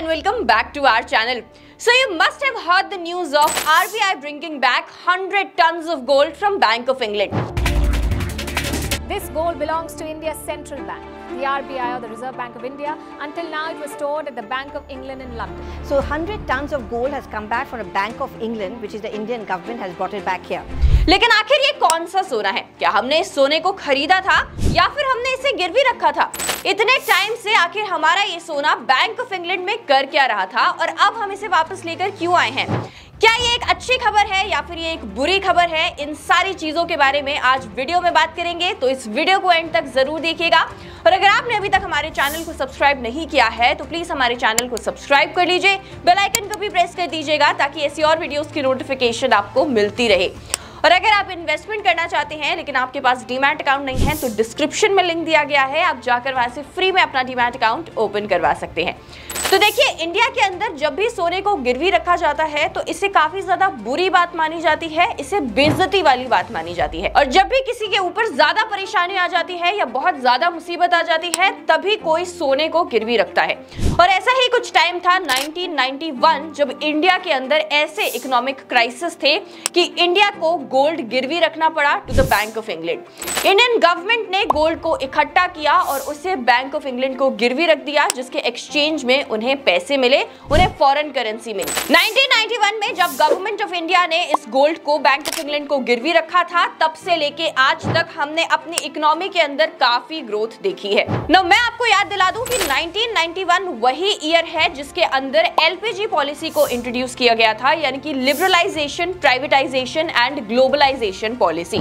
and welcome back to our channel. So you must have heard the news of RBI bringing back 100 tons of gold from Bank of England. This gold belongs to India's central bank, the RBI or the Reserve Bank of India. Until now it was stored at the Bank of England in London. So 100 tons of gold has come back from the Bank of England, which is the Indian government has brought it back here. लेकिन आखिर ये कौन सा सोना है? क्या हमने इस सोने को खरीदा था या फिर हमने इसे गिरवी रखा था? इतने टाइम से आखिर हमारा ये सोना बैंक ऑफ इंग्लैंड में कर क्या रहा था और अब हम इसे वापस लेकर क्यों आए हैं? क्या ये एक अच्छी खबर है या फिर ये एक बुरी खबर है? इन सारी चीजों के बारे में आज वीडियो में बात करेंगे, तो इस वीडियो को एंड तक जरूर देखिएगा। और अगर आपने अभी तक हमारे चैनल को सब्सक्राइब नहीं किया है तो प्लीज हमारे चैनल को सब्सक्राइब कर लीजिए, बेल आइकन को भी प्रेस कर दीजिएगा ताकि ऐसी और वीडियोस की नोटिफिकेशन आपको मिलती रहे। और अगर आप इन्वेस्टमेंट करना चाहते हैं लेकिन आपके पास डीमैट अकाउंट नहीं है तो डिस्क्रिप्शन में लिंक दिया गया है, आप जाकर वहां से फ्री में अपना डीमैट अकाउंट ओपन करवा सकते हैं। तो देखिए, इंडिया के अंदर जब भी सोने को गिरवी रखा जाता है तो इसे काफी ज्यादा बुरी बात मानी जाती है, इसे बेइज्जती वाली बात मानी जाती है। और जब भी किसी के ऊपर ज्यादा परेशानी आ जाती है या बहुत ज्यादा मुसीबत आ जाती है तभी कोई सोने को गिरवी रखता है। और ऐसा ही कुछ टाइम था 1991 जब इंडिया के अंदर ऐसे इकोनॉमिक क्राइसिस थे कि इंडिया को गोल्ड गिरवी रखना पड़ा to the Bank of England. Indian government ने गोल्ड को इकट्ठा किया और उसे बैंक ऑफ इंग्लैंड को गिरवी रख दिया, जिसके एक्सचेंज में उन्हें पैसे मिले, उन्हें फॉरेन करेंसी मिली। 1991 में जब गवर्नमेंट ऑफ इंडिया ने इस गोल्ड को बैंक ऑफ इंग्लैंड को गिरवी रखा था तब से लेके आज तक हमने अपनी इकोनॉमी के अंदर काफी ग्रोथ देखी है। नाउ मैं आपको याद दिला दूं कि 1991 वही ईयर है जिसके अंदर एलपीजी पॉलिसी को इंट्रोड्यूस किया गया था, यानी कि liberalization, privatization and globalization policy.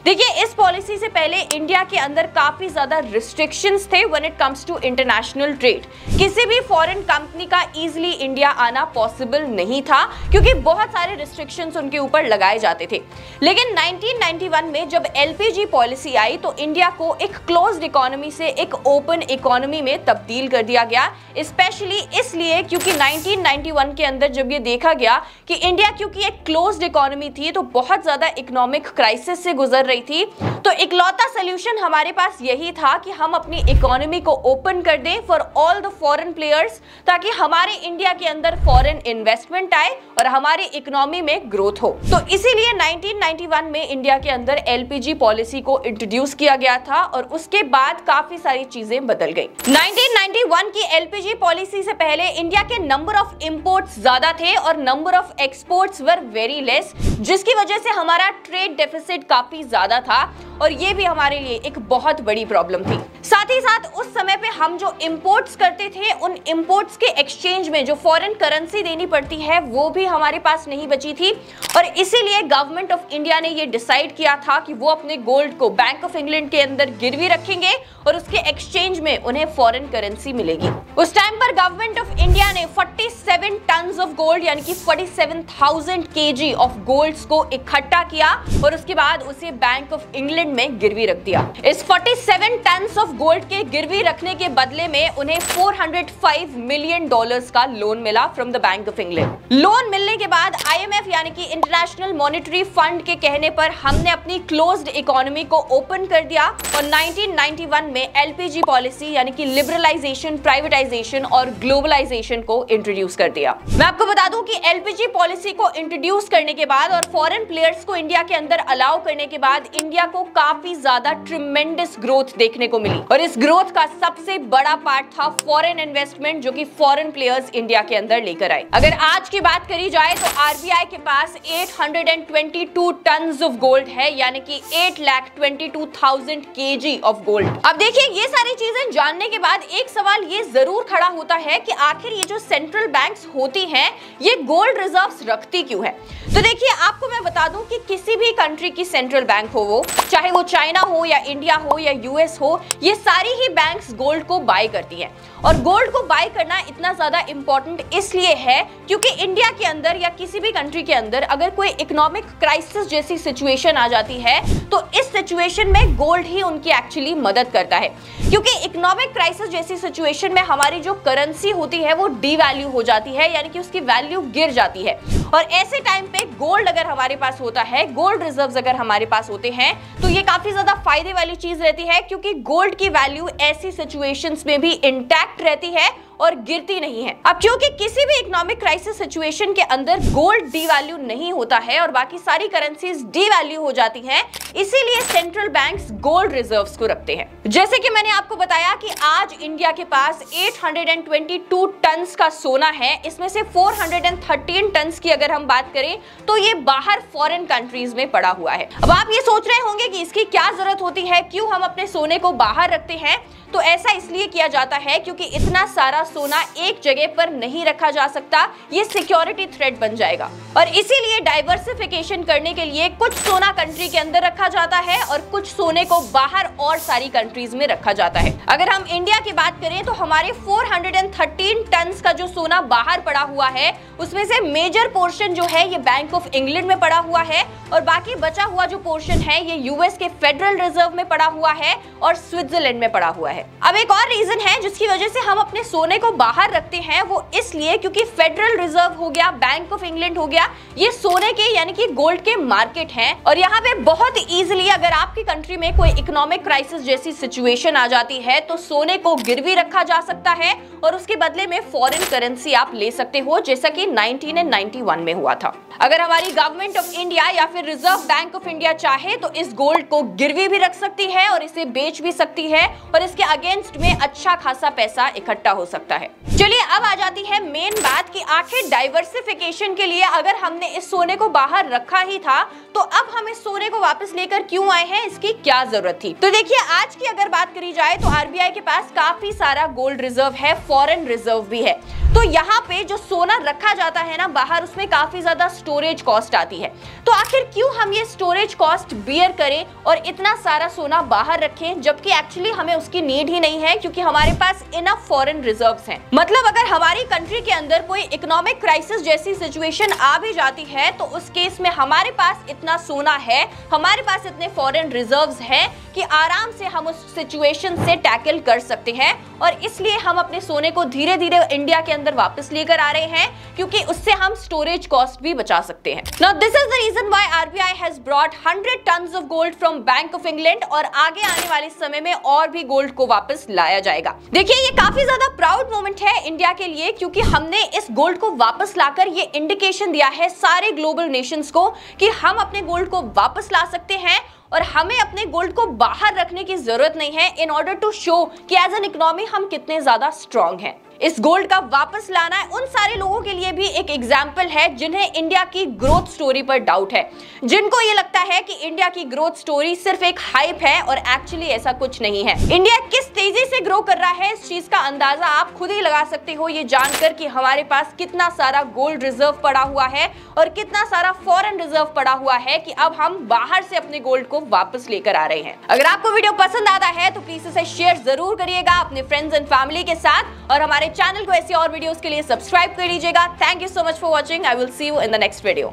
देखिए, इस पॉलिसी से पहले इंडिया के अंदर काफी ज्यादा रिस्ट्रिक्शंस थे when it comes to international trade. किसी भी फॉरेन कंपनी का इजीली इंडिया आना पॉसिबल नहीं था क्योंकि बहुत सारे रिस्ट्रिक्शंस उनके ऊपर लगाए जाते थे। लेकिन 1991 में जब एलपीजी पॉलिसी आई तो इंडिया को एक क्लोज्ड इकोनॉमी से एक ओपन इकोनॉमी में तब्दील कर दिया गया, स्पेशली इसलिए क्योंकि 1991 के अंदर जब ये देखा गया कि इंडिया क्योंकि एक क्लोज्ड इकोनॉमी थी तो बहुत ज्यादा इकोनॉमिक क्राइसिस से गुजर रही थी, तो इकलौता सॉल्यूशन हमारे पास यही था कि हम अपनी इकोनॉमी को ओपन कर दें for all the foreign players, ताकि हमारे इंडिया के अंदर फॉरेन इन्वेस्टमेंट आए और हमारी इकोनॉमी में ग्रोथ हो। तो इसीलिए 1991 में इंडिया के अंदर एलपीजी पॉलिसी को इंट्रोड्यूस किया गया था और उसके बाद काफी सारी चीजें बदल गई। 1991 की एलपीजी पॉलिसी से पहले इंडिया के नंबर ऑफ इंपोर्ट्स ज्यादा थे और number of exports were very less, जिसकी वजह से हमारा ट्रेड डेफिसिट काफी ज्यादा था और ये भी हमारे लिए एक बहुत बड़ी प्रॉब्लम थी। साथ ही साथ उस समय पे हम जो इंपोर्ट्स करते थे उन इंपोर्ट्स के एक्सचेंज में जो फॉरेन करेंसी देनी पड़ती है वो भी हमारे पास नहीं बची थी और इसीलिए गवर्नमेंट ऑफ इंडिया ने ये डिसाइड किया था कि वो अपने गोल्ड को बैंक ऑफ इंग्लैंड के अंदर गिरवी रखेंगे और उसके एक्सचेंज में उन्हें फॉरेन करेंसी मिलेगी। उस टाइम पर गवर्नमेंट ऑफ इंडिया ने 47 टन्स ऑफ गोल्ड यानी कि 47,000 केजी ऑफ गोल्ड्स को इकट्ठा किया और उसके बाद उसे बैंक ऑफ इंग्लैंड में गिरवी रख दिया। इस 47 टन्स ऑफ गोल्ड के गिरवी रखने के बदले में उन्हें $405 मिलियन का लोन मिला from the Bank of England. Loan मिलने के बाद आईएमएफ यानी कि इंटरनेशनल मॉनेटरी फंड के कहने पर हमने अपनी क्लोज्ड इकोनॉमी को ओपन कर दिया और 1991 में एलपीजी पॉलिसी यानी कि लिबरलाइजेशन, प्राइवेटाइजेशन और ग्लोबलाइजेशन को इंट्रोड्यूस कर दिया। मैं आपको बता दूं कि एलपीजी पॉलिसी को इंट्रोड्यूस करने के बाद और फॉरेन प्लेयर्स को इंडिया के अंदर अलाउ करने के बाद इंडिया को काफी ज्यादा ट्रिमेंडस ग्रोथ देखने को मिली और इस ग्रोथ का सबसे बड़ा पार्ट था फॉरेन इन्वेस्टमेंट जो कि फॉरेन प्लेयर्स इंडिया के अंदर लेकर आए। अगर आज की बात करी जाए तो आरबीआई के पास 822 टन्स ऑफ गोल्ड है, यानी कि 8,22,000 केजी ऑफ गोल्ड। अब देखिए, ये सारी चीजें जानने के बाद एक सवाल ये जरूर खड़ा होता है कि आखिर ये जो सेंट्रल बैंक्स होती हैं ये गोल्ड रिजर्व्स रखती क्यों है? तो देखिए, आपको मैं बता दूं कि किसी भी कंट्री की सेंट्रल बैंक हो, वो चाहे वो चाइना हो या इंडिया हो या यूएस हो, ये सारी ही बैंक्स गोल्ड को बाय करती हैं। और गोल्ड को बाय करना इतना ज्यादा इंपॉर्टेंट इसलिए है क्योंकि इंडिया के अंदर या किसी भी कंट्री के अंदर अगर कोई इकोनॉमिक क्राइसिस जैसी सिचुएशन आ जाती है तो इस सिचुएशन में गोल्ड ही उनकी एक्चुअली मदद करता है, क्योंकि इकोनॉमिक क्राइसिस जैसी सिचुएशन में हमारी जो करेंसी होती है वो डीवैल्यू हो जाती है, यानी कि उसकी वैल्यू गिर जाती है। और ऐसे टाइम पे गोल्ड अगर हमारे पास होता है, गोल्ड रिजर्व्स अगर हमारे पास होते हैं तो ये काफी ज्यादा फायदे वाली चीज रहती है, क्योंकि गोल्ड की वैल्यू ऐसी सिचुएशंस में भी इंटैक्ट रहती है और गिरती नहीं है। अब क्योंकि किसी भी इकोनॉमिक क्राइसिस सिचुएशन के अंदर गोल्ड डीवैल्यू नहीं होता है और बाकी सारी करेंसीज डीवैल्यू हो जाती हैं, इसीलिए सेंट्रल बैंक्स गोल्ड रिजर्व्स को रखते हैं। जैसे कि मैंने आपको बताया कि आज इंडिया के पास 822 टन्स का सोना है, इसमें से 413 टन्स की अगर हम बात करें तो ये बाहर फॉरेन कंट्रीज में पड़ा हुआ है। अब आप ये सोच रहे होंगे कि इसकी क्या जरूरत होती है, क्यों हम अपने सोने को बाहर रखते हैं? तो ऐसा इसलिए किया जाता है क्योंकि इतना सारा सोना एक जगह पर नहीं रखा जा सकता, ये सिक्योरिटी थ्रेट बन जाएगा। और इसीलिए डाइवर्सिफिकेशन करने के लिए कुछ सोना कंट्री के अंदर रखा जाता है और कुछ सोने को बाहर और सारी कंट्रीज में रखा जाता है। अगर हम इंडिया की बात करें तो हमारे 413 टन्स का जो सोना बाहर पड़ा हुआ है, उसमें से मेजर पोर्शन जो है ये बैंक ऑफ इंग्लैंड में पड़ा हुआ है और बाकी बचा हुआ जो पोर्शन है ये यूएस के फेडरल रिजर्व में पड़ा हुआ है और स्विट्जरलैंड में पड़ा हुआ है। अब एक और रीजन है जिसकी वजह से हम अपने सोने को बाहर रखते हैं, वो इसलिए क्योंकि फेडरल रिजर्व हो गया, बैंक ऑफ इंग्लैंड हो गया, ये सोने के यानी कि गोल्ड के मार्केट हैं और यहाँ पे बहुत इजीली अगर आपकी कंट्री में कोई इकोनॉमिक क्राइसिस जैसी सिचुएशन आ जाती है तो सोने को गिरवी रखा जा सकता है और उसके बदले में फॉरेन करेंसी आप ले सकते हो, जैसा कि 1991 में हुआ था। अगर हमारी गवर्नमेंट ऑफ इंडिया या फिर रिजर्व बैंक ऑफ इंडिया चाहे तो इस गोल्ड को गिरवी भी रख सकती है और इसे बेच भी सकती है और इसके अगेंस्ट में अच्छा खासा पैसा इकट्ठा हो सकता है। चलिए अब आ जाती है मेन बात कि आखिर डाइवर्सिफिकेशन के लिए अगर हमने इस सोने को बाहर रखा ही था तो अब हम इस सोने को वापस लेकर क्यों आए हैं, इसकी क्या जरूरत थी? तो देखिए, आज की अगर बात करी जाए तो आरबीआई के पास काफी सारा गोल्ड रिजर्व है, फॉरेन रिजर्व भी है। तो यहाँ पे जो सोना रखा जाता है ना बाहर, उसमें काफी ज्यादा स्टोरेज कॉस्ट आती है। तो आखिर क्यों हम ये स्टोरेज कॉस्ट बियर करें और इतना सारा सोना बाहर रखें, जबकि एक्चुअली हमें उसकी नीड ही नहीं है क्योंकि हमारे पास इनफ फॉरेन रिजर्व्स हैं। मतलब अगर हमारी कंट्री के अंदर कोई इकोनॉमिक क्राइसिस जैसी सिचुएशन आ भी जाती है तो उस केस में हमारे पास इतना सोना है, हमारे पास इतने फॉरेन रिजर्व्स हैं कि आराम से हम उस सिचुएशन से टैकल कर सकते हैं और इसलिए हम अपने सोने को धीरे धीरे इंडिया के अंदर वापस लेकर आ रहे हैं क्योंकि उससे हम स्टोरेज कॉस्ट भी बचा सकते हैं। Now this is the reason why RBI has brought 100 tons of gold from Bank of England और आगे आने वाले समय में और भी गोल्ड को वापस लाया जाएगा। देखिए, ये काफी ज्यादा प्राउड मोमेंट है इंडिया के लिए क्योंकि हमने इस गोल्ड को वापस लाकर ये इंडिकेशन दिया है सारे ग्लोबल नेशंस को कि हम अपने गोल्ड को वापस ला सकते हैं और हमें अपने गोल्ड को बाहर रखने की जरूरत नहीं है इन ऑर्डर टू शो कि एज एन इकोनॉमी हम कितने ज्यादा स्ट्रांग हैं। इस गोल्ड का वापस लाना उन सारे लोगों के लिए भी एक एग्जाम्पल है जिन्हें इंडिया की ग्रोथ स्टोरी पर डाउट है, जिनको ये लगता है कि इंडिया की ग्रोथ स्टोरी सिर्फ एक हाइप है और एक्चुअली ऐसा कुछ नहीं है। इंडिया किस तेजी से ग्रो कर रहा है, इस चीज का अंदाजा आप खुद ही लगा सकते हो ये जानकर कि हमारे पास कितना सारा गोल्ड रिजर्व पड़ा हुआ है और कितना सारा फॉरेन रिजर्व पड़ा हुआ है कि अब हम बाहर से अपने गोल्ड को वापस लेकर आ रहे हैं। अगर आपको वीडियो पसंद आता है तो प्लीज इसे शेयर जरूर करिएगा अपने फ्रेंड्स एंड फैमिली के साथ और हमारे चैनल को ऐसी और वीडियोस के लिए सब्सक्राइब कर लीजिएगा। Thank you so much for watching. I will see you in the next video.